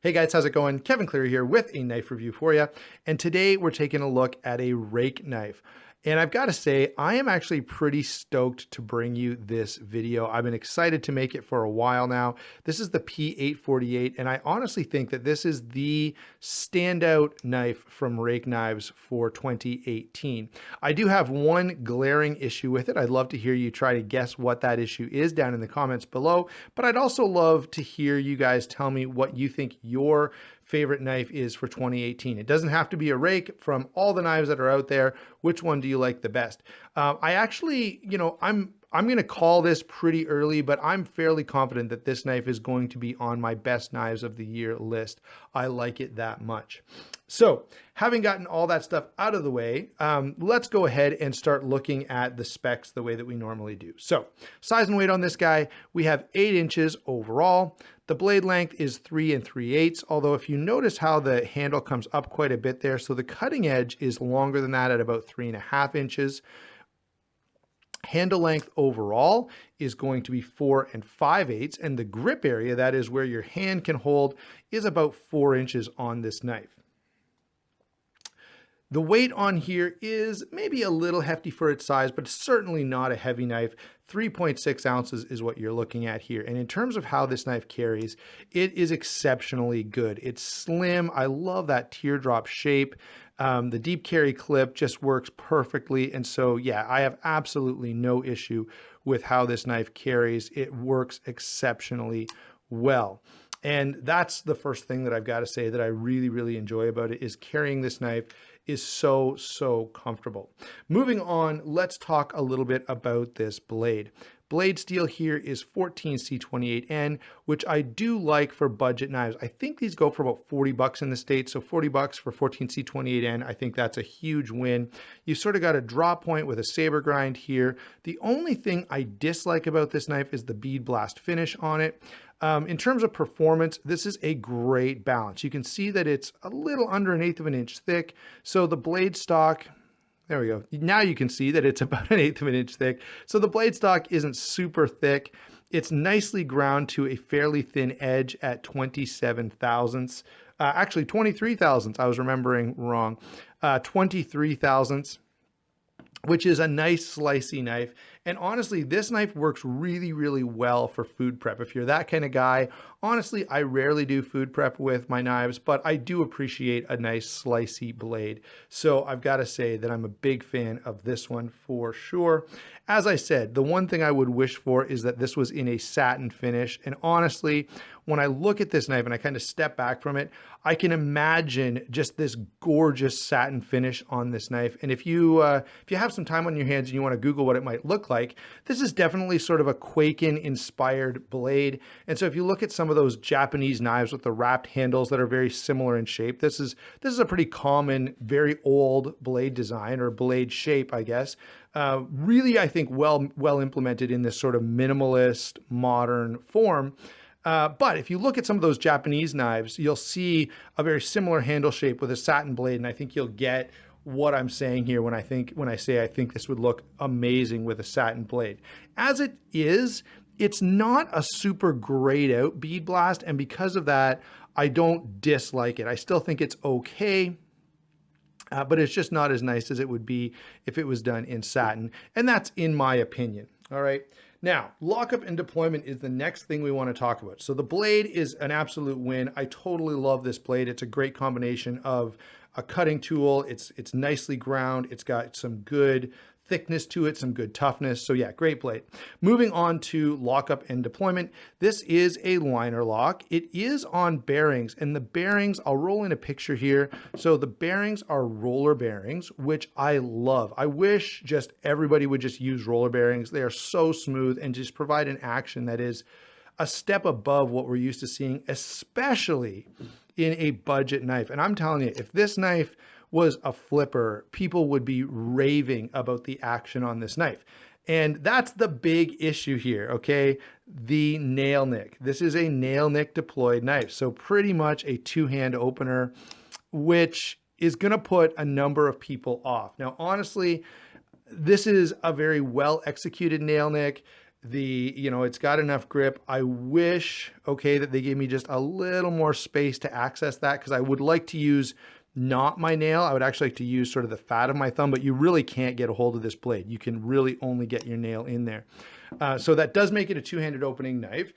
Hey guys, how's it going? Kevin Cleary here with a knife review for you. And today we're taking a look at a rake knife. And I've got to say, I am actually pretty stoked to bring you this video. I've been excited to make it for a while now. This is the P848, and I honestly think that this is the standout knife from Ruike Knives for 2018. I do have one glaring issue with it. I'd love to hear you try to guess what that issue is down in the comments below, but I'd also love to hear you guys tell me what you think your favorite knife is for 2018. It doesn't have to be a rake. From all the knives that are out there, which one do you like the best? I actually, I'm going to call this pretty early, but I'm fairly confident that this knife is going to be on my best knives of the year list. I like it that much. So having gotten all that stuff out of the way, let's go ahead and start looking at the specs the way that we normally do. So size and weight on this guy, we have 8 inches overall. The blade length is 3 3/8, although if you notice how the handle comes up quite a bit there, so the cutting edge is longer than that at about 3.5 inches. Handle length overall is going to be 4 5/8, and the grip area, that is where your hand can hold, is about 4 inches on this knife. The weight on here is maybe a little hefty for its size, but certainly not a heavy knife. 3.6 ounces is what you're looking at here. And in terms of how this knife carries, it is exceptionally good. It's slim. I love that teardrop shape. The deep carry clip just works perfectly. And so, yeah, I have absolutely no issue with how this knife carries. It works exceptionally well. And that's the first thing that I've got to say that I really, really enjoy about it, is carrying this knife is so comfortable. Moving on, let's talk a little bit about this blade. Blade steel here is 14C28N, which I do like for budget knives. I think these go for about 40 bucks in the States, so 40 bucks for 14C28N, I think that's a huge win. You sort of got a draw point with a saber grind here. The only thing I dislike about this knife is the bead blast finish on it. In terms of performance, this is a great balance. You can see that it's a little under 1/8 of an inch thick. So the blade stock, there we go. Now you can see that it's about 1/8 of an inch thick. So the blade stock isn't super thick. It's nicely ground to a fairly thin edge at 27 thousandths. Actually 23 thousandths, I was remembering wrong. 23 thousandths, which is a nice slicey knife. And honestly, this knife works really, really well for food prep. If you're that kind of guy, honestly, I rarely do food prep with my knives, but I do appreciate a nice slicey blade. So I've got to say that I'm a big fan of this one for sure. As I said, the one thing I would wish for is that this was in a satin finish. And honestly, when I look at this knife and I kind of step back from it, I can imagine just this gorgeous satin finish on this knife. And if you have some time on your hands and you want to Google what it might look like, this is definitely sort of a Quaken inspired blade. And so if you look at some of those Japanese knives with the wrapped handles that are very similar in shape, this is a pretty common, very old blade design, or blade shape, I guess. Really, I think well implemented in this sort of minimalist modern form. But if you look at some of those Japanese knives, you'll see a very similar handle shape with a satin blade, and I think you'll get what I'm saying here when I say I think this would look amazing with a satin blade. As it is, it's not a super grayed out bead blast, and because of that, I don't dislike it. I still think it's okay. But it's just not as nice as it would be if it was done in satin. And that's in my opinion. All right. Now, lockup and deployment is the next thing we want to talk about. So the blade is an absolute win. I totally love this blade. It's a great combination of a cutting tool. It's nicely ground. It's got some good thickness to it, some good toughness. So yeah, great blade. Moving on to lockup and deployment. This is a liner lock. It is on bearings, and the bearings, I'll roll in a picture here. So the bearings are roller bearings, which I love. I wish just everybody would just use roller bearings. They are so smooth and just provide an action that is a step above what we're used to seeing, especially in a budget knife. And I'm telling you, if this knife was a flipper, people would be raving about the action on this knife. And that's the big issue here, okay? The nail nick. This is a nail nick deployed knife. So pretty much a two-hand opener, which is gonna put a number of people off. Now, honestly, this is a very well executed nail nick. It's got enough grip. I wish, okay, that they gave me just a little more space to access that, because I would like to use not my nail. I would actually like to use sort of the fat of my thumb, but you really can't get a hold of this blade. You can really only get your nail in there. So that does make it a two-handed opening knife.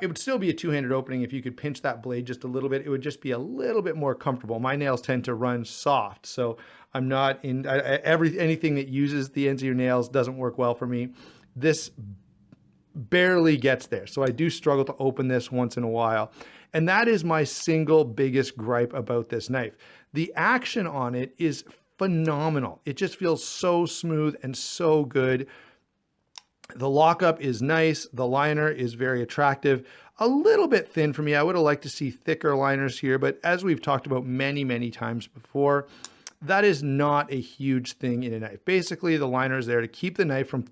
It would still be a two-handed opening if you could pinch that blade just a little bit. It would just be a little bit more comfortable. My nails tend to run soft, so I'm not in anything that uses the ends of your nails doesn't work well for me. This barely gets there, so I do struggle to open this once in a while. And that is my single biggest gripe about this knife. The action on it is phenomenal. It just feels so smooth and so good. The lockup is nice. The liner is very attractive. A little bit thin for me. I would have liked to see thicker liners here, but as we've talked about many, many times before, that is not a huge thing in a knife. Basically, the liner is there to keep the knife from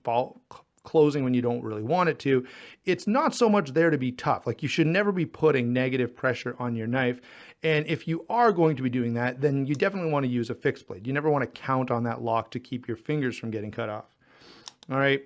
closing when you don't really want it to. It's not so much there to be tough. Like, you should never be putting negative pressure on your knife. And if you are going to be doing that, then you definitely want to use a fixed blade. You never want to count on that lock to keep your fingers from getting cut off. All right.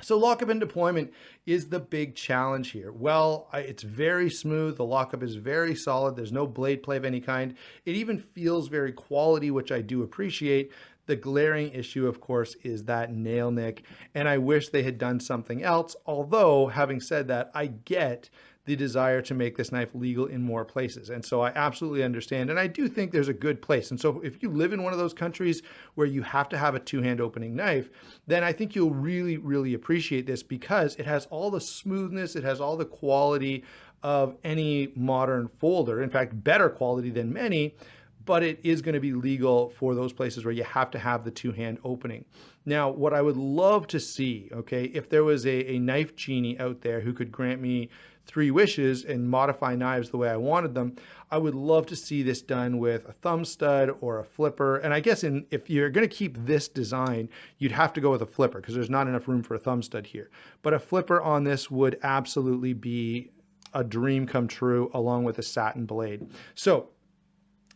So lockup and deployment is the big challenge here. Well, it's very smooth. The lockup is very solid. There's no blade play of any kind. It even feels very quality, which I do appreciate. The glaring issue, of course, is that nail nick, and I wish they had done something else. Although, having said that, I get the desire to make this knife legal in more places. And so I absolutely understand. And I do think there's a good place. And so if you live in one of those countries where you have to have a two-hand opening knife, then I think you'll really, really appreciate this, because it has all the smoothness, it has all the quality of any modern folder. In fact, better quality than many, but it is going to be legal for those places where you have to have the two-hand opening. Now, what I would love to see, okay, if there was a knife genie out there who could grant me 3 wishes and modify knives the way I wanted them, I would love to see this done with a thumb stud or a flipper. And I guess if you're going to keep this design, you'd have to go with a flipper, because there's not enough room for a thumb stud here. But a flipper on this would absolutely be a dream come true, along with a satin blade. So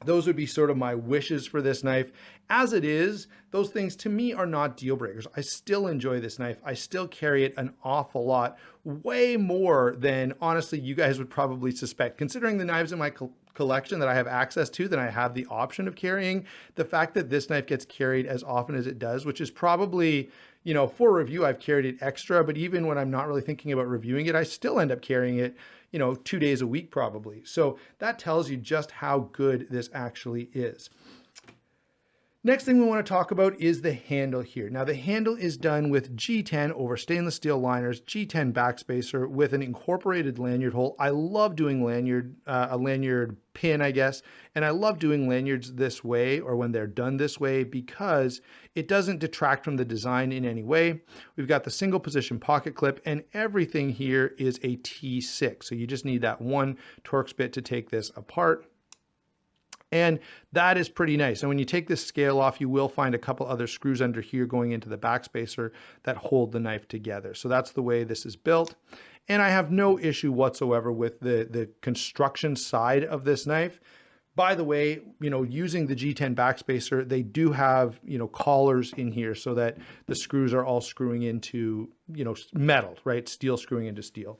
those would be sort of my wishes for this knife. As it is, those things to me are not deal breakers. I still enjoy this knife. I still carry it an awful lot, way more than honestly you guys would probably suspect. Considering the knives in my collection that I have access to, that I have the option of carrying, the fact that this knife gets carried as often as it does, which is probably, for review, I've carried it extra, but even when I'm not really thinking about reviewing it, I still end up carrying it 2 days a week probably. So that tells you just how good this actually is. Next thing we want to talk about is the handle here. Now the handle is done with G10 over stainless steel liners, G10 backspacer with an incorporated lanyard hole. I love doing a lanyard pin, I guess, and I love doing lanyards this way, or when they're done this way, because it doesn't detract from the design in any way. We've got the single position pocket clip, and everything here is a T6. So you just need that one Torx bit to take this apart. And that is pretty nice. And when you take this scale off, you will find a couple other screws under here going into the backspacer that hold the knife together. So that's the way this is built. And I have no issue whatsoever with the construction side of this knife. By the way, using the G10 backspacer, they do have, collars in here so that the screws are all screwing into, metal, right? Steel screwing into steel,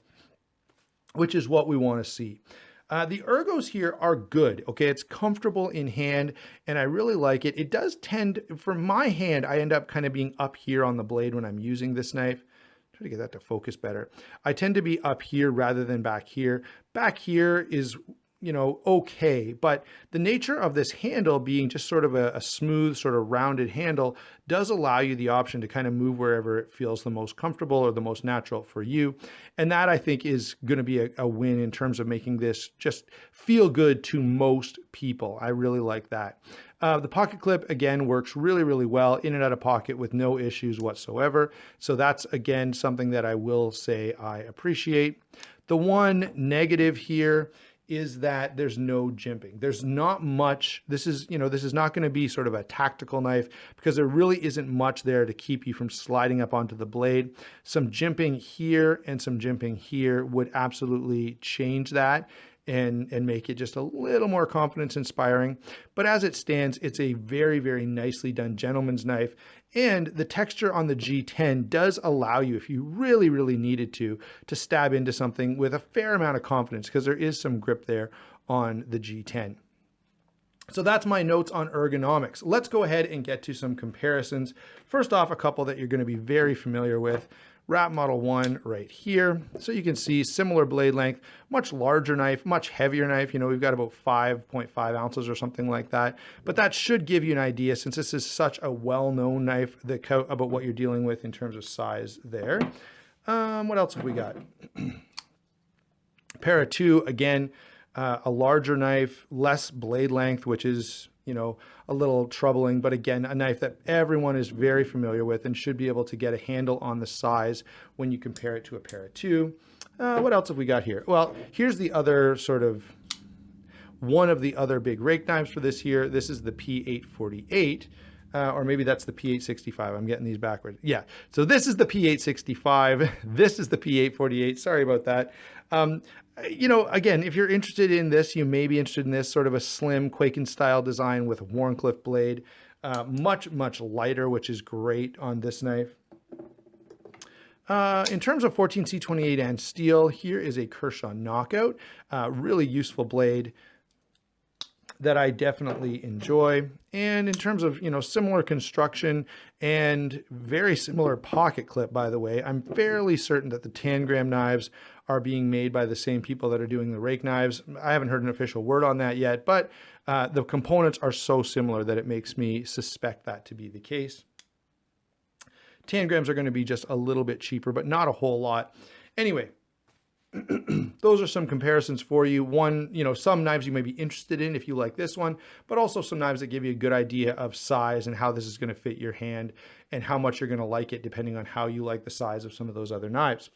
which is what we want to see. The ergos here are good, okay? It's comfortable in hand, and I really like it. It does tend, for my hand, I end up kind of being up here on the blade when I'm using this knife. Try to get that to focus better. I tend to be up here rather than back here. Back here is, okay, but the nature of this handle being just sort of a smooth, sort of rounded handle does allow you the option to kind of move wherever it feels the most comfortable or the most natural for you. And that, I think, is going to be a win in terms of making this just feel good to most people. I really like that. The pocket clip, again, works really, really well in and out of pocket with no issues whatsoever. So that's, again, something that I will say I appreciate. The one negative here is that there's no jimping. There's not much. This is not going to be sort of a tactical knife, because there really isn't much there to keep you from sliding up onto the blade. Some jimping here and some jimping here would absolutely change that. and make it just a little more confidence inspiring. But as it stands, it's a very, very nicely done gentleman's knife. And the texture on the G10 does allow you, if you really, really needed to stab into something with a fair amount of confidence, because there is some grip there on the G10. So that's my notes on ergonomics. Let's go ahead and get to some comparisons. First off, a couple that you're going to be very familiar with. Wrap Model 1 right here. So you can see similar blade length, much larger knife, much heavier knife. You know, we've got about 5.5 ounces or something like that. But that should give you an idea, since this is such a well-known knife, about what you're dealing with in terms of size there. What else have we got? Para 2, again, a larger knife, less blade length, which is, you know, a little troubling, but again, a knife that everyone is very familiar with and should be able to get a handle on the size when you compare it to a Para 2. What else have we got here? Well, here's the other sort of, one of the other big rake knives for this year. This is the P848. Or maybe that's the P865. I'm getting these backwards. Yeah, so this is the P865. This is the P848. Sorry about that. You know, again, if you're interested in this, you may be interested in this sort of a slim Quaken style design with a Wharncliffe blade. Much, much lighter, which is great on this knife. In terms of 14C28 and steel, here is a Kershaw Knockout. Really useful blade that I definitely enjoy. And in terms of, you know, similar construction and very similar pocket clip, by the way, I'm fairly certain that the Tangram knives are being made by the same people that are doing the rake knives. I haven't heard an official word on that yet, but the components are so similar that it makes me suspect that to be the case. Tangrams are going to be just a little bit cheaper, but not a whole lot. Anyway, those are some comparisons for you. One, you know, some knives you may be interested in if you like this one, but also some knives that give you a good idea of size and how this is going to fit your hand and how much you're going to like it depending on how you like the size of some of those other knives.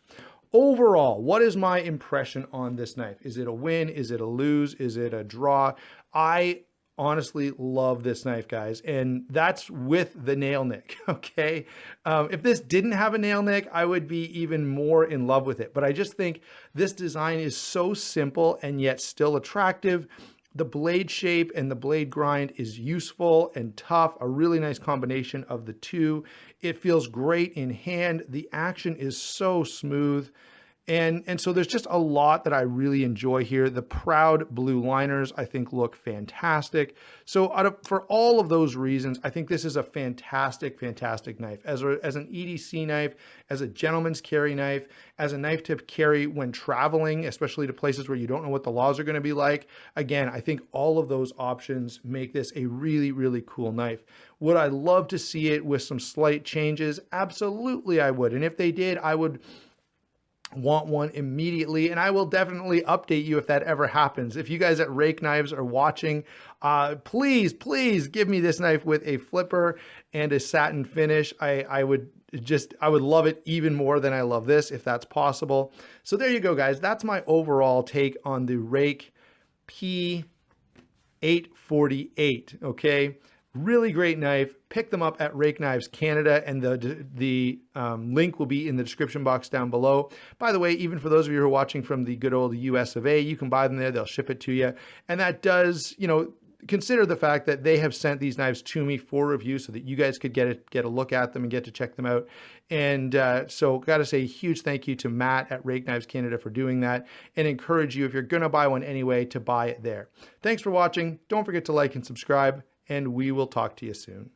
Overall, what is my impression on this knife? Is it a win? Is it a lose? Is it a draw? I honestly love this knife, guys, and that's with the nail nick, okay? If this didn't have a nail nick, I would be even more in love with it, but I just think this design is so simple and yet still attractive. The blade shape and the blade grind is useful and tough, a really nice combination of the two. It feels great in hand. The action is so smooth. And so there's just a lot that I really enjoy here. The proud blue liners, I think, look fantastic. So for all of those reasons, I think this is a fantastic, fantastic knife. As an EDC knife, as a gentleman's carry knife, as a knife to carry when traveling, especially to places where you don't know what the laws are going to be like. Again, I think all of those options make this a really, really cool knife. Would I love to see it with some slight changes? Absolutely, I would. And if they did, I would want one immediately, and I will definitely update you if that ever happens. If you guys at Rake Knives are watching, please give me this knife with a flipper and a satin finish. I would love it even more than I love this, if that's possible. So there you go, guys. That's my overall take on the Rake P848. Okay, really great knife. Pick them up at Ruike Knives Canada, and the link will be in the description box down below. By the way, even for those of you who are watching from the good old US of A, you can buy them there. They'll ship it to you. And that does, you know, consider the fact that they have sent these knives to me for review so that you guys could get a look at them and get to check them out. And so got to say a huge thank you to Matt at Ruike Knives Canada for doing that, and encourage you, if you're going to buy one anyway, to buy it there. Thanks for watching. Don't forget to like and subscribe, and we will talk to you soon.